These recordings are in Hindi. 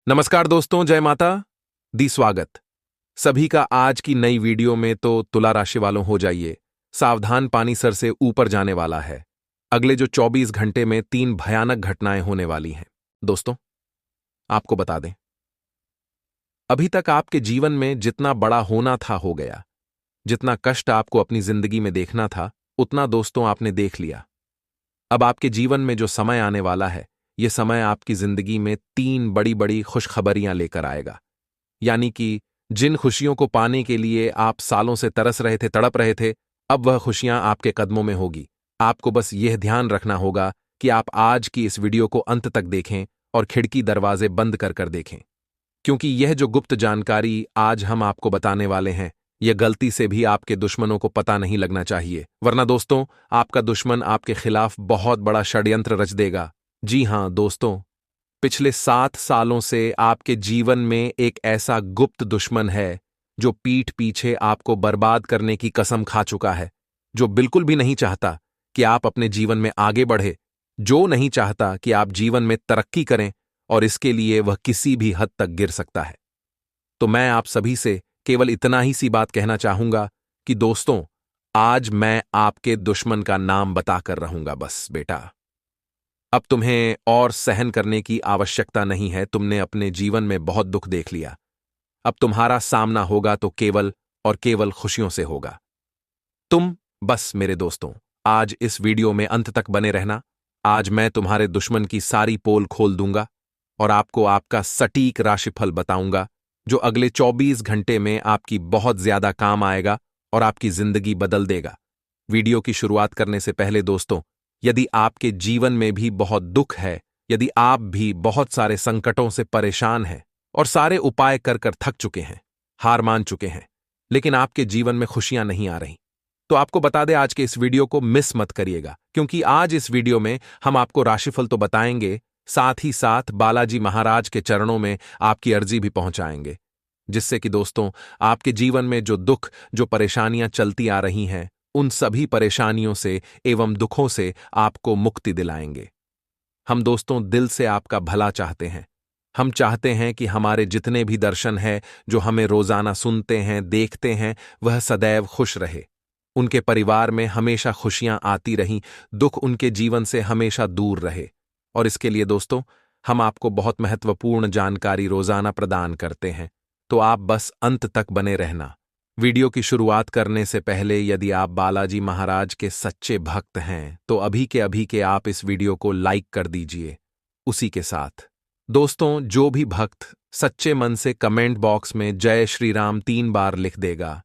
नमस्कार दोस्तों, जय माता दी। स्वागत सभी का आज की नई वीडियो में। तो तुला राशि वालों हो जाइए सावधान, पानी सर से ऊपर जाने वाला है। अगले जो 24 घंटे में 3 भयानक घटनाएं होने वाली हैं। दोस्तों, आपको बता दें, अभी तक आपके जीवन में जितना बड़ा होना था हो गया। जितना कष्ट आपको अपनी जिंदगी में देखना था, उतना दोस्तों आपने देख लिया। अब आपके जीवन में जो समय आने वाला है, यह समय आपकी जिंदगी में 3 बड़ी बड़ी खुशखबरियां लेकर आएगा। यानी कि जिन खुशियों को पाने के लिए आप सालों से तरस रहे थे, तड़प रहे थे, अब वह खुशियां आपके कदमों में होगी। आपको बस यह ध्यान रखना होगा कि आप आज की इस वीडियो को अंत तक देखें और खिड़की दरवाजे बंद कर कर देखें, क्योंकि यह जो गुप्त जानकारी आज हम आपको बताने वाले हैं, यह गलती से भी आपके दुश्मनों को पता नहीं लगना चाहिए। वरना दोस्तों, आपका दुश्मन आपके खिलाफ बहुत बड़ा षड्यंत्र रच देगा। जी हां दोस्तों, पिछले 7 सालों से आपके जीवन में एक ऐसा गुप्त दुश्मन है जो पीठ पीछे आपको बर्बाद करने की कसम खा चुका है, जो बिल्कुल भी नहीं चाहता कि आप अपने जीवन में आगे बढ़े, जो नहीं चाहता कि आप जीवन में तरक्की करें, और इसके लिए वह किसी भी हद तक गिर सकता है। तो मैं आप सभी से केवल इतना ही सी बात कहना चाहूंगा कि दोस्तों, आज मैं आपके दुश्मन का नाम बताकर रहूंगा। बस बेटा, अब तुम्हें और सहन करने की आवश्यकता नहीं है। तुमने अपने जीवन में बहुत दुख देख लिया। अब तुम्हारा सामना होगा तो केवल और केवल खुशियों से होगा। तुम बस मेरे दोस्तों, आज इस वीडियो में अंत तक बने रहना। आज मैं तुम्हारे दुश्मन की सारी पोल खोल दूंगा और आपको आपका सटीक राशिफल बताऊंगा, जो अगले 24 घंटे में आपकी बहुत ज्यादा काम आएगा और आपकी जिंदगी बदल देगा। वीडियो की शुरुआत करने से पहले दोस्तों, यदि आपके जीवन में भी बहुत दुख है, यदि आप भी बहुत सारे संकटों से परेशान हैं और सारे उपाय कर कर थक चुके हैं, हार मान चुके हैं, लेकिन आपके जीवन में खुशियां नहीं आ रही, तो आपको बता दें, आज के इस वीडियो को मिस मत करिएगा, क्योंकि आज इस वीडियो में हम आपको राशिफल तो बताएंगे, साथ ही साथ बालाजी महाराज के चरणों में आपकी अर्जी भी पहुंचाएंगे, जिससे कि दोस्तों, आपके जीवन में जो दुख, जो परेशानियां चलती आ रही हैं, उन सभी परेशानियों से एवं दुखों से आपको मुक्ति दिलाएंगे। हम दोस्तों दिल से आपका भला चाहते हैं। हम चाहते हैं कि हमारे जितने भी दर्शन हैं, जो हमें रोजाना सुनते हैं, देखते हैं, वह सदैव खुश रहे। उनके परिवार में हमेशा खुशियां आती रहीं, दुख उनके जीवन से हमेशा दूर रहे। और इसके लिए दोस्तों, हम आपको बहुत महत्वपूर्ण जानकारी रोजाना प्रदान करते हैं, तो आप बस अंत तक बने रहना। वीडियो की शुरुआत करने से पहले, यदि आप बालाजी महाराज के सच्चे भक्त हैं, तो अभी के आप इस वीडियो को लाइक कर दीजिए। उसी के साथ दोस्तों, जो भी भक्त सच्चे मन से कमेंट बॉक्स में जय श्री राम 3 बार लिख देगा,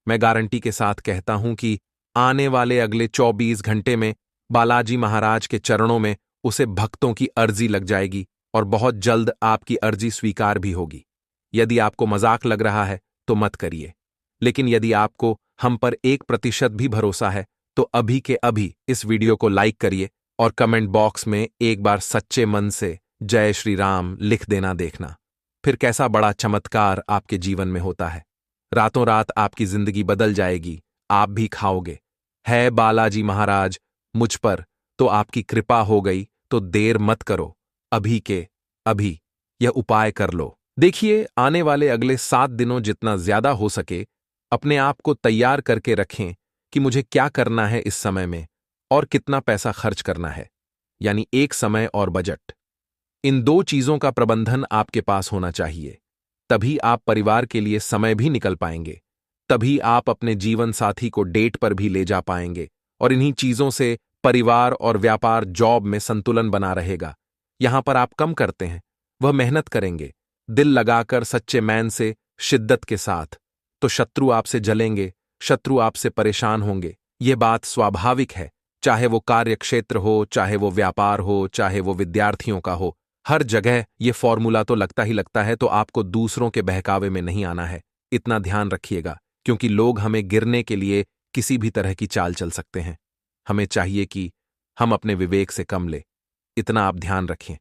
मैं गारंटी के साथ कहता हूं कि आने वाले अगले 24 घंटे में बालाजी महाराज के चरणों में उसे भक्तों की अर्जी लग जाएगी और बहुत जल्द आपकी अर्जी स्वीकार भी होगी। यदि आपको मजाक लग रहा है तो मत करिए, लेकिन यदि आपको हम पर 1% भी भरोसा है, तो अभी के अभी इस वीडियो को लाइक करिए और कमेंट बॉक्स में एक बार सच्चे मन से जय श्री राम लिख देना। देखना फिर कैसा बड़ा चमत्कार आपके जीवन में होता है। रातों रात आपकी जिंदगी बदल जाएगी, आप भी खाओगे। है बालाजी महाराज मुझ पर तो आपकी कृपा हो गई, तो देर मत करो, अभी के अभी यह उपाय कर लो। देखिए, आने वाले अगले 7 दिनों जितना ज्यादा हो सके अपने आप को तैयार करके रखें कि मुझे क्या करना है इस समय में और कितना पैसा खर्च करना है, यानी एक समय और बजट। इन 2 चीजों का प्रबंधन आपके पास होना चाहिए। तभी आप परिवार के लिए समय भी निकल पाएंगे, तभी आप अपने जीवन साथी को डेट पर भी ले जा पाएंगे, और इन्हीं चीजों से परिवार और व्यापार, जॉब में संतुलन बना रहेगा। यहां पर आप कम करते हैं, वह मेहनत करेंगे दिल लगाकर, सच्चे मैन से, शिद्दत के साथ, तो शत्रु आपसे जलेंगे, शत्रु आपसे परेशान होंगे। यह बात स्वाभाविक है, चाहे वो कार्य क्षेत्र हो, चाहे वो व्यापार हो, चाहे वो विद्यार्थियों का हो। हर जगह ये फॉर्मूला तो लगता ही लगता है, तो आपको दूसरों के बहकावे में नहीं आना है। इतना ध्यान रखिएगा, क्योंकि लोग हमें गिरने के लिए किसी भी तरह की चाल चल सकते हैं। हमें चाहिए कि हम अपने विवेक से कम ले, इतना आप ध्यान रखें।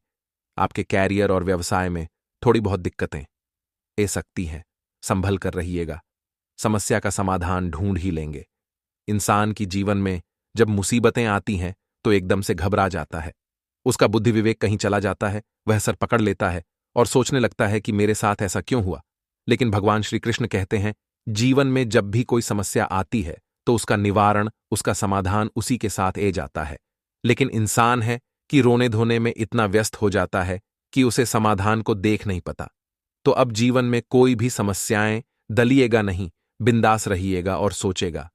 आपके कैरियर और व्यवसाय में थोड़ी बहुत दिक्कतें ए सकती हैं, संभल कर रहिएगा। समस्या का समाधान ढूंढ ही लेंगे। इंसान की जीवन में जब मुसीबतें आती हैं तो एकदम से घबरा जाता है, उसका बुद्धि विवेक कहीं चला जाता है, वह सर पकड़ लेता है और सोचने लगता है कि मेरे साथ ऐसा क्यों हुआ। लेकिन भगवान श्री कृष्ण कहते हैं, जीवन में जब भी कोई समस्या आती है तो उसका निवारण, उसका समाधान उसी के साथ जाता है। लेकिन इंसान है कि रोने धोने में इतना व्यस्त हो जाता है कि उसे समाधान को देख नहीं पता। तो अब जीवन में कोई भी समस्याएं दलिएगा नहीं, बिंदास रहिएगा और सोचेगा,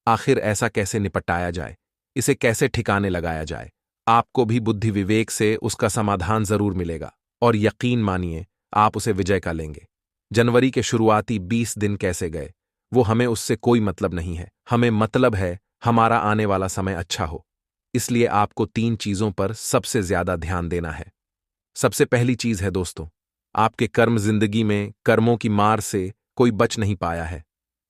आखिर ऐसा कैसे निपटाया जाए, इसे कैसे ठिकाने लगाया जाए। आपको भी बुद्धि विवेक से उसका समाधान जरूर मिलेगा और यकीन मानिए आप उसे विजय का लेंगे। जनवरी के शुरुआती 20 दिन कैसे गए, वो हमें उससे कोई मतलब नहीं है। हमें मतलब है हमारा आने वाला समय अच्छा हो। इसलिए आपको 3 चीजों पर सबसे ज्यादा ध्यान देना है। सबसे पहली चीज है दोस्तों, आपके कर्म जिंदगी में कर्मों की मार से कोई बच नहीं पाया है।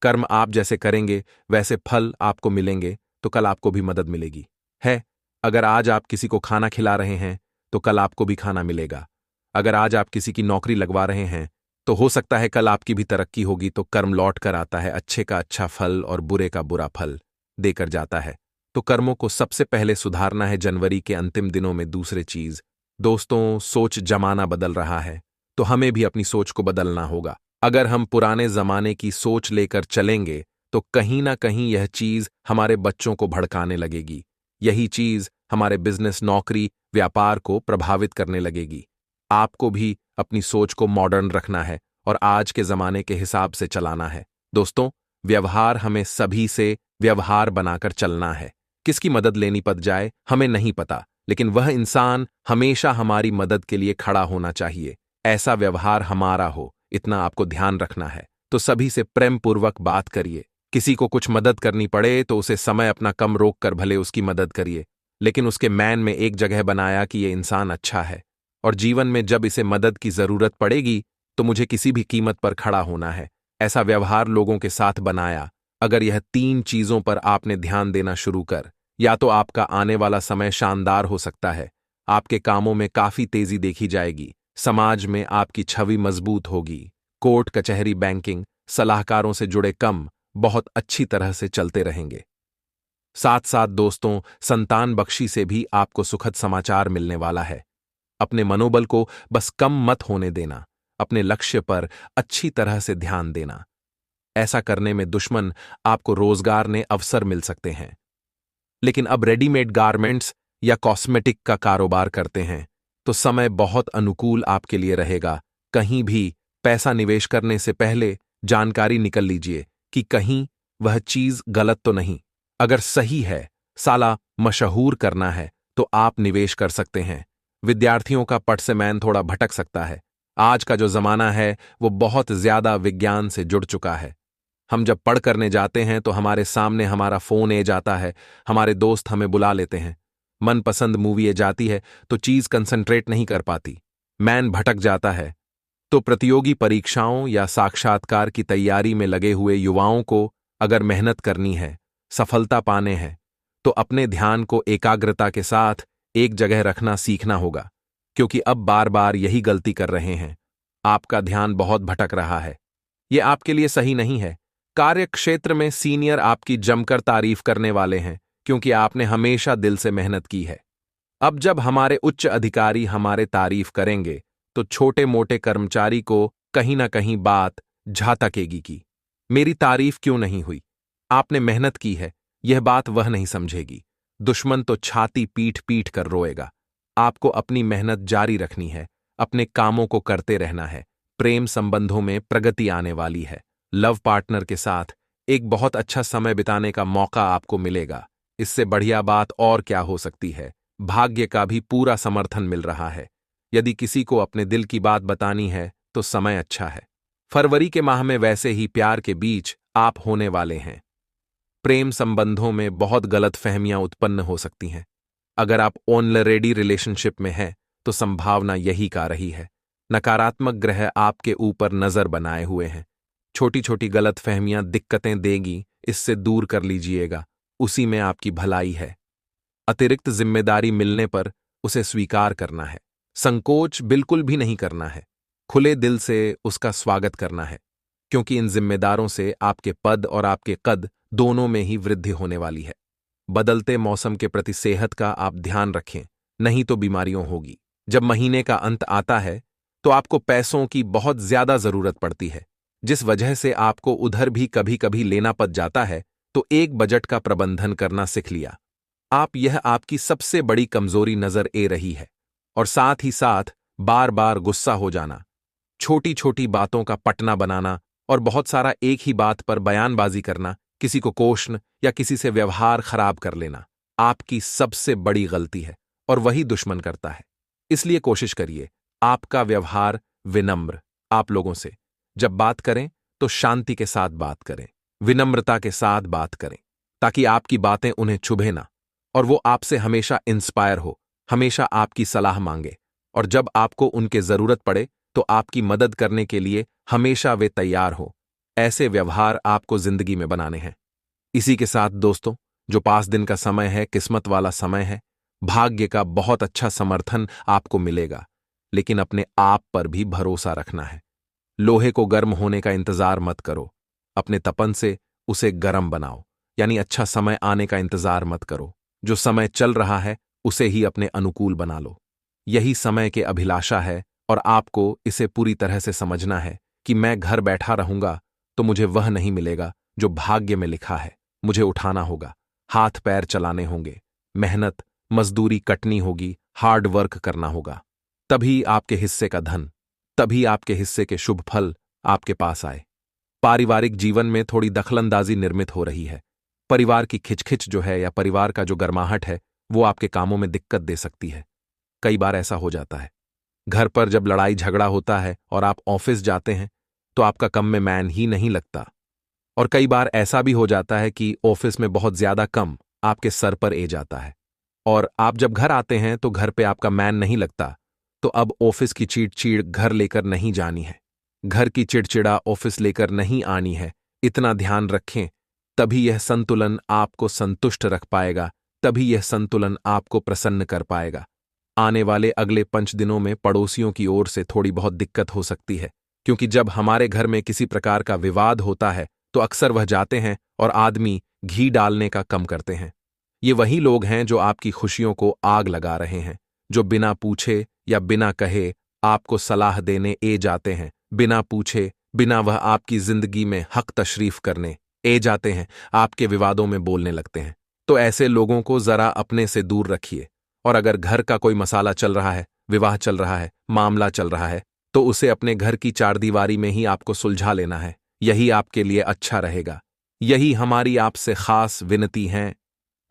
कर्म आप जैसे करेंगे वैसे फल आपको मिलेंगे, तो कल आपको भी मदद मिलेगी है। अगर आज आप किसी को खाना खिला रहे हैं तो कल आपको भी खाना मिलेगा। अगर आज आप किसी की नौकरी लगवा रहे हैं तो हो सकता है कल आपकी भी तरक्की होगी। तो कर्म लौट कर आता है, अच्छे का अच्छा फल और बुरे का बुरा फल देकर जाता है। तो कर्मों को सबसे पहले सुधारना है जनवरी के अंतिम दिनों में। दूसरी चीज दोस्तों, सोच, जमाना बदल रहा है तो हमें भी अपनी सोच को बदलना होगा। अगर हम पुराने जमाने की सोच लेकर चलेंगे तो कहीं ना कहीं यह चीज हमारे बच्चों को भड़काने लगेगी। यही चीज हमारे बिजनेस, नौकरी, व्यापार को प्रभावित करने लगेगी। आपको भी अपनी सोच को मॉडर्न रखना है और आज के जमाने के हिसाब से चलाना है। दोस्तों, व्यवहार हमें सभी से व्यवहार बनाकर चलना है। किसकी मदद लेनी पड़ जाए हमें नहीं पता, लेकिन वह इंसान हमेशा हमारी मदद के लिए खड़ा होना चाहिए। ऐसा व्यवहार हमारा हो, इतना आपको ध्यान रखना है। तो सभी से प्रेम पूर्वक बात करिए। किसी को कुछ मदद करनी पड़े तो उसे समय अपना कम रोक कर भले उसकी मदद करिए, लेकिन उसके मैन में एक जगह बनाया कि ये इंसान अच्छा है और जीवन में जब इसे मदद की जरूरत पड़ेगी तो मुझे किसी भी कीमत पर खड़ा होना है। ऐसा व्यवहार लोगों के साथ बनाया। अगर यह 3 चीजों पर आपने ध्यान देना शुरू कर, या तो आपका आने वाला समय शानदार हो सकता है। आपके कामों में काफी तेजी देखी जाएगी, समाज में आपकी छवि मजबूत होगी, कोर्ट कचहरी, बैंकिंग, सलाहकारों से जुड़े कम बहुत अच्छी तरह से चलते रहेंगे। साथ साथ दोस्तों, संतान बख्शी से भी आपको सुखद समाचार मिलने वाला है। अपने मनोबल को बस कम मत होने देना, अपने लक्ष्य पर अच्छी तरह से ध्यान देना। ऐसा करने में दुश्मन आपको रोजगार ने अवसर मिल सकते हैं। लेकिन अब रेडीमेड गारमेंट्स या कॉस्मेटिक का कारोबार करते हैं तो समय बहुत अनुकूल आपके लिए रहेगा। कहीं भी पैसा निवेश करने से पहले जानकारी निकल लीजिए कि कहीं वह चीज गलत तो नहीं। अगर सही है, साला मशहूर करना है तो आप निवेश कर सकते हैं। विद्यार्थियों का पट से मैन थोड़ा भटक सकता है। आज का जो जमाना है वो बहुत ज्यादा विज्ञान से जुड़ चुका है। हम जब पढ़ करने जाते हैं तो हमारे सामने हमारा फोन जाता है, हमारे दोस्त हमें बुला लेते हैं, मनपसंद मूवी जाती है तो चीज कंसंट्रेट नहीं कर पाती, मैन भटक जाता है। तो प्रतियोगी परीक्षाओं या साक्षात्कार की तैयारी में लगे हुए युवाओं को अगर मेहनत करनी है, सफलता पाने हैं, तो अपने ध्यान को एकाग्रता के साथ एक जगह रखना सीखना होगा, क्योंकि अब बार बार यही गलती कर रहे हैं। आपका ध्यान बहुत भटक रहा है, यह आपके लिए सही नहीं है। कार्य क्षेत्र में सीनियर आपकी जमकर तारीफ करने वाले हैं क्योंकि आपने हमेशा दिल से मेहनत की है। अब जब हमारे उच्च अधिकारी हमारे तारीफ करेंगे तो छोटे मोटे कर्मचारी को कहीं ना कहीं बात झातकेगी कि मेरी तारीफ क्यों नहीं हुई, आपने मेहनत की है, यह बात वह नहीं समझेगी। दुश्मन तो छाती पीट पीट कर रोएगा। आपको अपनी मेहनत जारी रखनी है, अपने कामों को करते रहना है। प्रेम संबंधों में प्रगति आने वाली है। लव पार्टनर के साथ एक बहुत अच्छा समय बिताने का मौका आपको मिलेगा। इससे बढ़िया बात और क्या हो सकती है। भाग्य का भी पूरा समर्थन मिल रहा है। यदि किसी को अपने दिल की बात बतानी है तो समय अच्छा है। फरवरी के माह में वैसे ही प्यार के बीच आप होने वाले हैं। प्रेम संबंधों में बहुत गलत फहमियां उत्पन्न हो सकती हैं। अगर आप ऑलरेडी रिलेशनशिप में हैं तो संभावना यही का रही है। नकारात्मक ग्रह आपके ऊपर नजर बनाए हुए हैं। छोटी छोटी गलत फहमियां दिक्कतें देगी, इससे दूर कर लीजिएगा, उसी में आपकी भलाई है। अतिरिक्त जिम्मेदारी मिलने पर उसे स्वीकार करना है, संकोच बिल्कुल भी नहीं करना है, खुले दिल से उसका स्वागत करना है, क्योंकि इन जिम्मेदारों से आपके पद और आपके कद दोनों में ही वृद्धि होने वाली है। बदलते मौसम के प्रति सेहत का आप ध्यान रखें, नहीं तो बीमारियों होगी। जब महीने का अंत आता है तो आपको पैसों की बहुत ज्यादा जरूरत पड़ती है, जिस वजह से आपको उधर भी कभी कभी लेना पड़ जाता है। तो एक बजट का प्रबंधन करना सीख लिया आप, यह आपकी सबसे बड़ी कमजोरी नजर ए रही है। और साथ ही साथ बार बार गुस्सा हो जाना, छोटी छोटी बातों का पटना बनाना और बहुत सारा एक ही बात पर बयानबाजी करना, किसी को कोषण या किसी से व्यवहार खराब कर लेना आपकी सबसे बड़ी गलती है और वही दुश्मन करता है। इसलिए कोशिश करिए आपका व्यवहार विनम्र, आप लोगों से जब बात करें तो शांति के साथ बात करें, विनम्रता के साथ बात करें, ताकि आपकी बातें उन्हें चुभे ना और वो आपसे हमेशा इंस्पायर हो, हमेशा आपकी सलाह मांगे और जब आपको उनके जरूरत पड़े तो आपकी मदद करने के लिए हमेशा वे तैयार हो। ऐसे व्यवहार आपको जिंदगी में बनाने हैं। इसी के साथ दोस्तों, जो 5 दिन का समय है किस्मत वाला समय है, भाग्य का बहुत अच्छा समर्थन आपको मिलेगा, लेकिन अपने आप पर भी भरोसा रखना है। लोहे को गर्म होने का इंतजार मत करो, अपने तपन से उसे गर्म बनाओ। यानी अच्छा समय आने का इंतजार मत करो, जो समय चल रहा है उसे ही अपने अनुकूल बना लो। यही समय के अभिलाषा है और आपको इसे पूरी तरह से समझना है कि मैं घर बैठा रहूंगा तो मुझे वह नहीं मिलेगा जो भाग्य में लिखा है। मुझे उठाना होगा, हाथ पैर चलाने होंगे, मेहनत मजदूरी कटनी होगी, हार्ड वर्क करना होगा। तभी आपके हिस्से का धन, तभी आपके हिस्से के शुभ फल आपके पास आए। पारिवारिक जीवन में थोड़ी दखलंदाजी निर्मित हो रही है। परिवार की खिचखिच जो है या परिवार का जो गर्माहट है वो आपके कामों में दिक्कत दे सकती है। कई बार ऐसा हो जाता है, घर पर जब लड़ाई झगड़ा होता है और आप ऑफिस जाते हैं तो आपका कम में मैन ही नहीं लगता। और कई बार ऐसा भी हो जाता है कि ऑफिस में बहुत ज्यादा कम आपके सर पर ए जाता है और आप जब घर आते हैं तो घर पे आपका मैन नहीं लगता। तो अब ऑफिस की चीड़ घर लेकर नहीं जानी है, घर की चिड़चिड़ा ऑफिस लेकर नहीं आनी है। इतना ध्यान रखें, तभी यह संतुलन आपको संतुष्ट रख पाएगा, तभी यह संतुलन आपको प्रसन्न कर पाएगा। आने वाले अगले 5 दिनों में पड़ोसियों की ओर से थोड़ी बहुत दिक्कत हो सकती है, क्योंकि जब हमारे घर में किसी प्रकार का विवाद होता है तो अक्सर वह जाते हैं और आदमी घी डालने का कम करते हैं। ये वही लोग हैं जो आपकी खुशियों को आग लगा रहे हैं, जो बिना पूछे या बिना कहे आपको सलाह देने ए जाते हैं, बिना पूछे बिना वह आपकी जिंदगी में हक तशरीफ करने ए जाते हैं, आपके विवादों में बोलने लगते हैं। तो ऐसे लोगों को जरा अपने से दूर रखिए। और अगर घर का कोई मसाला चल रहा है, विवाह चल रहा है, मामला चल रहा है, तो उसे अपने घर की चारदीवारी में ही आपको सुलझा लेना है। यही आपके लिए अच्छा रहेगा। यही हमारी आपसे खास विनती है।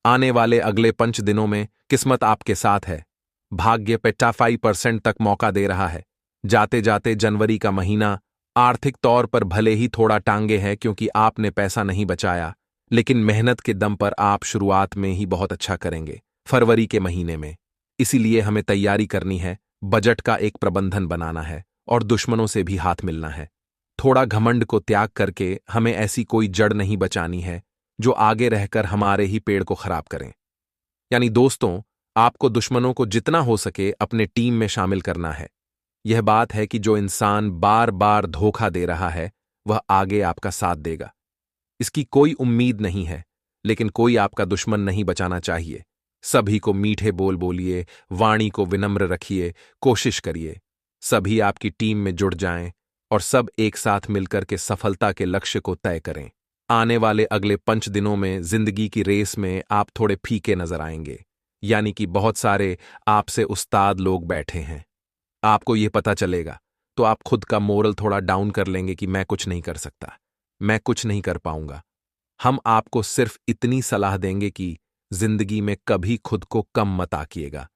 आने वाले अगले 5 दिनों में किस्मत आपके साथ है। भाग्य पे 5% तक मौका दे रहा है। जाते जाते जनवरी का महीना आर्थिक तौर पर भले ही थोड़ा टांगे है क्योंकि आपने पैसा नहीं बचाया, लेकिन मेहनत के दम पर आप शुरुआत में ही बहुत अच्छा करेंगे फरवरी के महीने में। इसीलिए हमें तैयारी करनी है, बजट का एक प्रबंधन बनाना है और दुश्मनों से भी हाथ मिलना है। थोड़ा घमंड को त्याग करके हमें ऐसी कोई जड़ नहीं बचानी है जो आगे रहकर हमारे ही पेड़ को खराब करें। यानी दोस्तों, आपको दुश्मनों को जितना हो सके अपने टीम में शामिल करना है। यह बात है कि जो इंसान बार बार धोखा दे रहा है वह आगे आपका साथ देगा। इसकी कोई उम्मीद नहीं है, लेकिन कोई आपका दुश्मन नहीं बचाना चाहिए। सभी को मीठे बोल बोलिए, वाणी को विनम्र रखिए, कोशिश करिए सभी आपकी टीम में जुड़ जाएं और सब एक साथ मिलकर के सफलता के लक्ष्य को तय करें। आने वाले अगले 5 दिनों में जिंदगी की रेस में आप थोड़े फीके नजर आएंगे, यानी कि बहुत सारे आपसे उस्ताद लोग बैठे हैं। आपको यह पता चलेगा तो आप खुद का मोरल थोड़ा डाउन कर लेंगे कि मैं कुछ नहीं कर सकता, मैं कुछ नहीं कर पाऊंगा। हम आपको सिर्फ इतनी सलाह देंगे कि जिंदगी में कभी खुद को कम मत आकिएगा,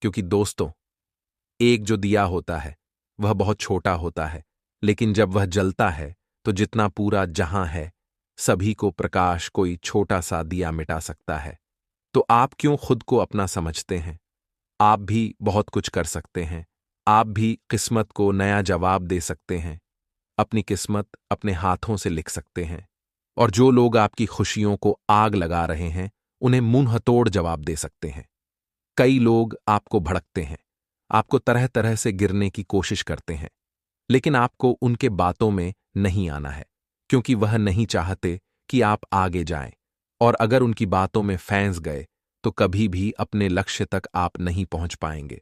क्योंकि दोस्तों, एक जो दिया होता है वह बहुत छोटा होता है, लेकिन जब वह जलता है तो जितना पूरा जहां है सभी को प्रकाश कोई छोटा सा दिया मिटा सकता है। तो आप क्यों खुद को अपना समझते हैं? आप भी बहुत कुछ कर सकते हैं। आप भी किस्मत को नया जवाब दे सकते हैं। अपनी किस्मत अपने हाथों से लिख सकते हैं। और जो लोग आपकी खुशियों को आग लगा रहे हैं उन्हें मुंहतोड़ जवाब दे सकते हैं। कई लोग आपको भड़कते हैं, आपको तरह तरह से गिरने की कोशिश करते हैं, लेकिन आपको उनके बातों में नहीं आना है, क्योंकि वह नहीं चाहते कि आप आगे जाएं। और अगर उनकी बातों में फंस गए तो कभी भी अपने लक्ष्य तक आप नहीं पहुंच पाएंगे।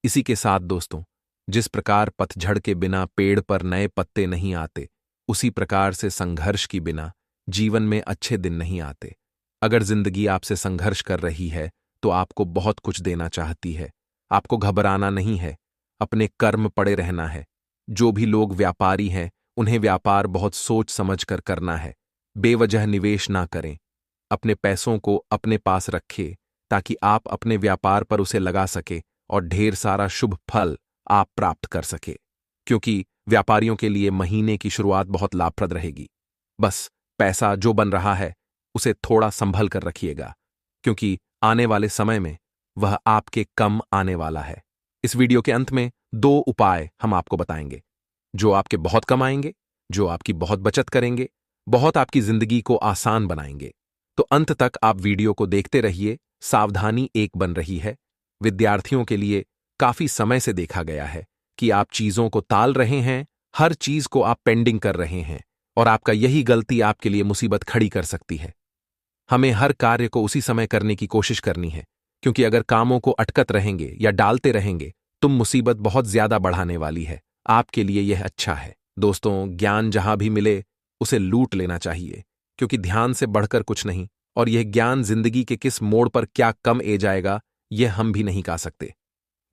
इसी के साथ दोस्तों, जिस प्रकार पतझड़ के बिना पेड़ पर नए पत्ते नहीं आते, उसी प्रकार से संघर्ष के बिना जीवन में अच्छे दिन नहीं आते। अगर जिंदगी आपसे संघर्ष कर रही है तो आपको बहुत कुछ देना चाहती है। आपको घबराना नहीं है, अपने कर्म पड़े रहना है। जो भी लोग व्यापारी हैं, उन्हें व्यापार बहुत सोच समझ कर करना है। बेवजह निवेश ना करें। अपने पैसों को अपने पास रखें ताकि आप अपने व्यापार पर उसे लगा सके और ढेर सारा शुभ फल आप प्राप्त कर सके, क्योंकि व्यापारियों के लिए महीने की शुरुआत बहुत लाभप्रद रहेगी। बस पैसा जो बन रहा है उसे थोड़ा संभल कर रखिएगा, क्योंकि आने वाले समय में वह आपके कम आने वाला है। इस वीडियो के अंत में 2 उपाय हम आपको बताएंगे, जो आपके बहुत कम आएंगे, जो आपकी बहुत बचत करेंगे, बहुत आपकी जिंदगी को आसान बनाएंगे। तो अंत तक आप वीडियो को देखते रहिए। सावधानी एक बन रही है। विद्यार्थियों के लिए काफी समय से देखा गया है कि आप चीजों को टाल रहे हैं, हर चीज को आप पेंडिंग कर रहे हैं, और आपका यही गलती आपके लिए मुसीबत खड़ी कर सकती है। हमें हर कार्य को उसी समय करने की कोशिश करनी है, क्योंकि अगर कामों को अटकत रहेंगे या डालते रहेंगे तो मुसीबत बहुत ज्यादा बढ़ाने वाली है। आपके लिए यह अच्छा है। दोस्तों, ज्ञान जहां भी मिले उसे लूट लेना चाहिए, क्योंकि ध्यान से बढ़कर कुछ नहीं, और यह ज्ञान जिंदगी के किस मोड़ पर क्या कम ए जाएगा यह हम भी नहीं कह सकते।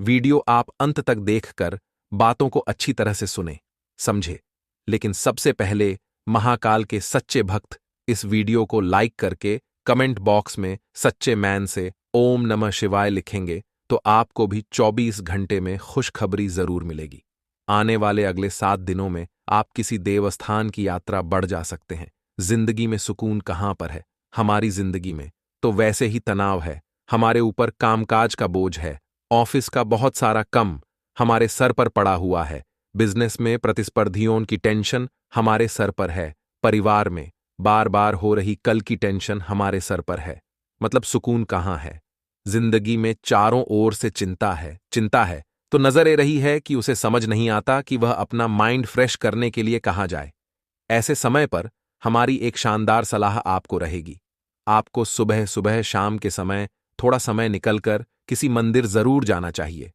वीडियो आप अंत तक देखकर बातों को अच्छी तरह से सुने, समझे, लेकिन सबसे पहले महाकाल के सच्चे भक्त इस वीडियो को लाइक करके कमेंट बॉक्स में सच्चे मैन से ओम नमः शिवाय लिखेंगे तो आपको भी 24 घंटे में खुशखबरी जरूर मिलेगी। आने वाले अगले 7 दिनों में आप किसी देवस्थान की यात्रा बढ़ जा सकते हैं। जिंदगी में सुकून कहाँ पर है? हमारी जिंदगी में तो वैसे ही तनाव है। हमारे ऊपर कामकाज का बोझ है, ऑफिस का बहुत सारा कम हमारे सर पर पड़ा हुआ है, बिजनेस में प्रतिस्पर्धियों की टेंशन हमारे सर पर है, परिवार में बार बार हो रही कल की टेंशन हमारे सर पर है। मतलब सुकून कहाँ है? जिंदगी में चारों ओर से चिंता है तो नजर ए रही है कि उसे समझ नहीं आता कि वह अपना माइंड फ्रेश करने के लिए कहाँ जाए। ऐसे समय पर हमारी एक शानदार सलाह आपको रहेगी। आपको सुबह सुबह शाम के समय थोड़ा समय निकलकर किसी मंदिर जरूर जाना चाहिए,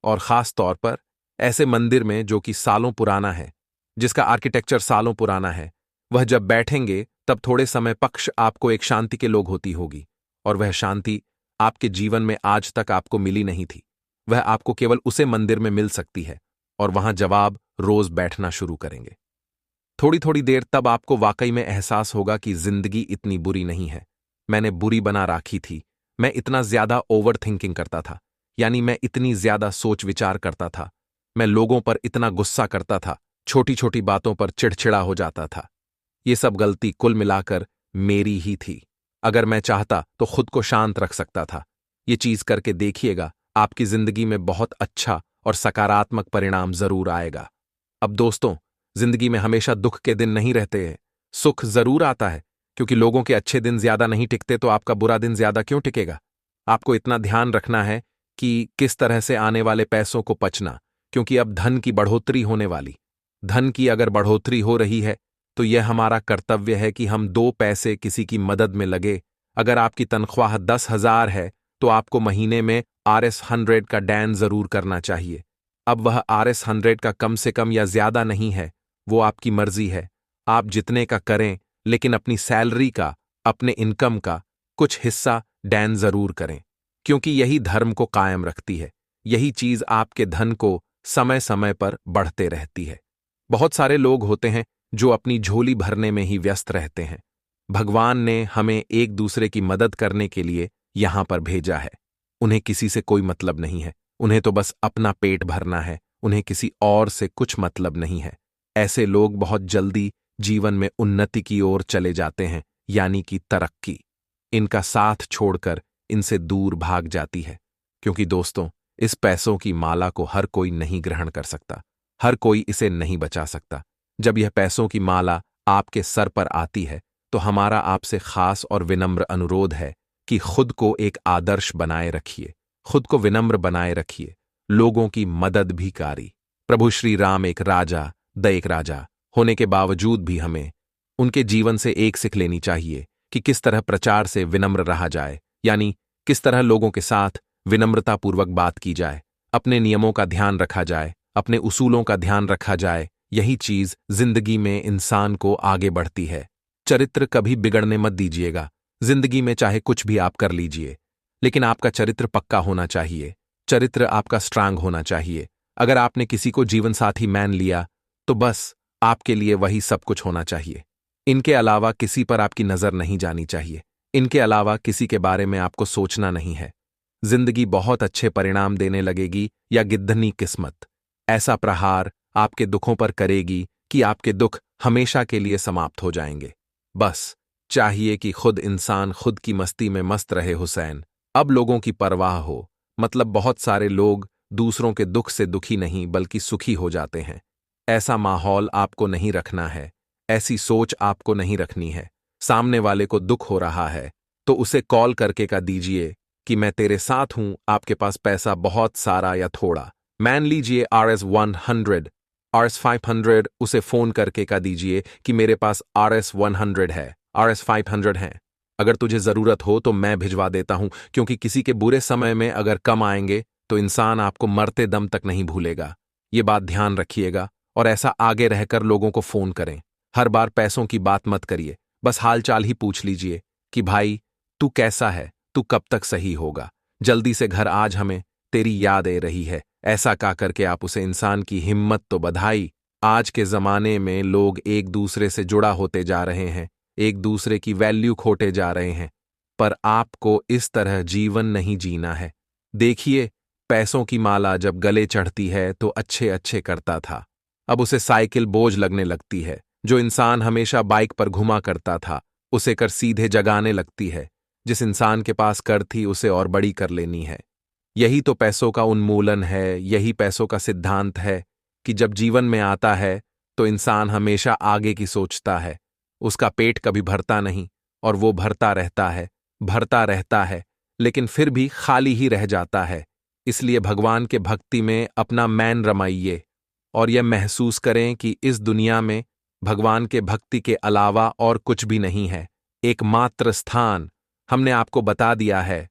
और खास तौर पर ऐसे मंदिर में जो कि सालों पुराना है, जिसका आर्किटेक्चर सालों पुराना है। वह जब बैठेंगे तब थोड़े समय पक्ष आपको एक शांति के लोग होती होगी, और वह शांति आपके जीवन में आज तक आपको मिली नहीं थी। वह आपको केवल उसे मंदिर में मिल सकती है, और वहां जवाब रोज बैठना शुरू करेंगे। थोड़ी थोड़ी देर तब आपको वाकई में एहसास होगा कि जिंदगी इतनी बुरी नहीं है। मैंने बुरी बना राखी थी। मैं इतना ज्यादा ओवर थिंकिंग करता था, यानी मैं इतनी ज्यादा सोच विचार करता था। मैं लोगों पर इतना गुस्सा करता था, छोटी छोटी बातों पर चिड़चिड़ा हो जाता था। ये सब गलती कुल मिलाकर मेरी ही थी। अगर मैं चाहता तो खुद को शांत रख सकता था। ये चीज करके देखिएगा, आपकी जिंदगी में बहुत अच्छा और सकारात्मक परिणाम जरूर आएगा। अब दोस्तों, जिंदगी में हमेशा दुख के दिन नहीं रहते हैं। सुख जरूर आता है, क्योंकि लोगों के अच्छे दिन ज्यादा नहीं टिकते तो आपका बुरा दिन ज्यादा क्यों टिकेगा? आपको इतना ध्यान रखना है कि किस तरह से आने वाले पैसों को पचना, क्योंकि अब धन की बढ़ोतरी होने वाली। धन की अगर बढ़ोतरी हो रही है तो यह हमारा कर्तव्य है कि हम 2 पैसे किसी की मदद में लगे। अगर आपकी तनख्वाह 10,000 है तो आपको महीने में RS100 का डैन जरूर करना चाहिए। अब वह RS100 का कम से कम या ज्यादा नहीं है, वो आपकी मर्जी है। आप जितने का करें, लेकिन अपनी सैलरी का, अपने इनकम का कुछ हिस्सा डैन जरूर करें, क्योंकि यही धर्म को कायम रखती है। यही चीज आपके धन को समय समय पर बढ़ते रहती है। बहुत सारे लोग होते हैं जो अपनी झोली भरने में ही व्यस्त रहते हैं। भगवान ने हमें एक दूसरे की मदद करने के लिए यहां पर भेजा है। उन्हें किसी से कोई मतलब नहीं है, उन्हें तो बस अपना पेट भरना है, उन्हें किसी और से कुछ मतलब नहीं है। ऐसे लोग बहुत जल्दी जीवन में उन्नति की ओर चले जाते हैं, यानी कि तरक्की। इनका साथ छोड़कर इनसे दूर भाग जाती है, क्योंकि दोस्तों, इस पैसों की माला को हर कोई नहीं ग्रहण कर सकता, हर कोई इसे नहीं बचा सकता। जब यह पैसों की माला आपके सर पर आती है तो हमारा आपसे खास और विनम्र अनुरोध है कि खुद को एक आदर्श बनाए रखिए, खुद को विनम्र बनाए रखिए, लोगों की मदद भी कारी। प्रभु श्री राम एक राजा एक राजा होने के बावजूद भी हमें उनके जीवन से एक सीख लेनी चाहिए कि किस तरह प्रचार से विनम्र रहा जाए, यानी किस तरह लोगों के साथ विनम्रतापूर्वक बात की जाए, अपने नियमों का ध्यान रखा जाए, अपने उसूलों का ध्यान रखा जाए, यही चीज जिंदगी में इंसान को आगे बढ़ती है। चरित्र कभी बिगड़ने मत दीजिएगा। जिंदगी में चाहे कुछ भी आप कर लीजिए, लेकिन आपका चरित्र पक्का होना चाहिए। चरित्र आपका स्ट्रांग होना चाहिए। अगर आपने किसी को जीवन साथी मान लिया तो बस आपके लिए वही सब कुछ होना चाहिए। इनके अलावा किसी पर आपकी नजर नहीं जानी चाहिए। इनके अलावा किसी के बारे में आपको सोचना नहीं है। जिंदगी बहुत अच्छे परिणाम देने लगेगी या गिद्धनी किस्मत ऐसा प्रहार आपके दुखों पर करेगी कि आपके दुख हमेशा के लिए समाप्त हो जाएंगे। बस चाहिए कि खुद इंसान खुद की मस्ती में मस्त रहे हुसैन। अब लोगों की परवाह हो, मतलब बहुत सारे लोग दूसरों के दुख से दुखी नहीं बल्कि सुखी हो जाते हैं। ऐसा माहौल आपको नहीं रखना है, ऐसी सोच आपको नहीं रखनी है। सामने वाले को दुख हो रहा है तो उसे कॉल करके का दीजिए कि मैं तेरे साथ हूं, आपके पास पैसा बहुत सारा या थोड़ा। मान लीजिए RS100, RS500, उसे फोन करके का दीजिए कि मेरे पास RS100 है, RS500 है। अगर तुझे जरूरत हो तो मैं भिजवा देता हूं, क्योंकि किसी के बुरे समय में अगर कम आएंगे तो इंसान आपको मरते दम तक नहीं भूलेगा। ये बात ध्यान रखिएगा और ऐसा आगे रहकर लोगों को फोन करें। हर बार पैसों की बात मत करिए, बस हालचाल ही पूछ लीजिए कि भाई तू कैसा है, तू कब तक सही होगा, जल्दी से घर आज हमें तेरी याद आ रही है। ऐसा का करके आप उसे इंसान की हिम्मत तो बधाई। आज के जमाने में लोग एक दूसरे से जुड़ा होते जा रहे हैं, एक दूसरे की वैल्यू खोटे जा रहे हैं, पर आपको इस तरह जीवन नहीं जीना है। देखिए, पैसों की माला जब गले चढ़ती है तो अच्छे अच्छे करता था, अब उसे साइकिल बोझ लगने लगती है। जो इंसान हमेशा बाइक पर घुमा करता था उसे कर सीधे जगाने लगती है। जिस इंसान के पास कर थी उसे और बड़ी कर लेनी है। यही तो पैसों का उन्मूलन है, यही पैसों का सिद्धांत है कि जब जीवन में आता है तो इंसान हमेशा आगे की सोचता है। उसका पेट कभी भरता नहीं और वो भरता रहता है, लेकिन फिर भी खाली ही रह जाता है। इसलिए भगवान के भक्ति में अपना मैन रमाइए और यह महसूस करें कि इस दुनिया में भगवान के भक्ति के अलावा और कुछ भी नहीं है। एकमात्र स्थान हमने आपको बता दिया है,